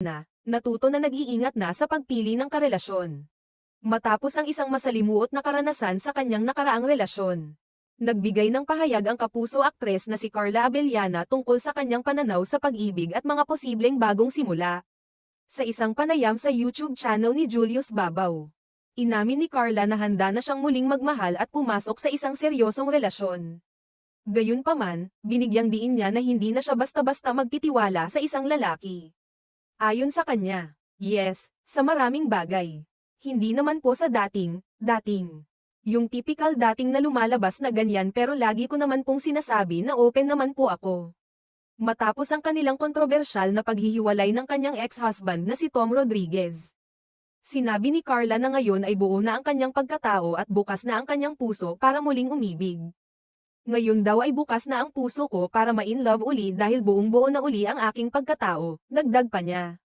na, natuto na nag-iingat na sa pagpili ng karelasyon. Matapos ang isang masalimuot na karanasan sa kanyang nakaraang relasyon. Nagbigay ng pahayag ang kapuso aktres na si Carla Abellana tungkol sa kanyang pananaw sa pag-ibig at mga posibleng bagong simula. Sa isang panayam sa YouTube channel ni Julius Babaw, inamin ni Carla na handa na siyang muling magmahal at pumasok sa isang seryosong relasyon. Gayunpaman, binigyang diin niya na hindi na siya basta-basta magtitiwala sa isang lalaki. Ayon sa kanya, yes, sa maraming bagay. Hindi naman po sa dating. Yung typical dating na lumalabas na ganyan pero lagi ko naman pong sinasabi na open naman po ako. Matapos ang kanilang kontrobersyal na paghihiwalay ng kanyang ex-husband na si Tom Rodriguez. Sinabi ni Carla na ngayon ay buo na ang kanyang pagkatao at bukas na ang kanyang puso para muling umibig. Ngayon daw ay bukas na ang puso ko para ma-in love uli dahil buong-buo na uli ang aking pagkatao, dagdag pa niya.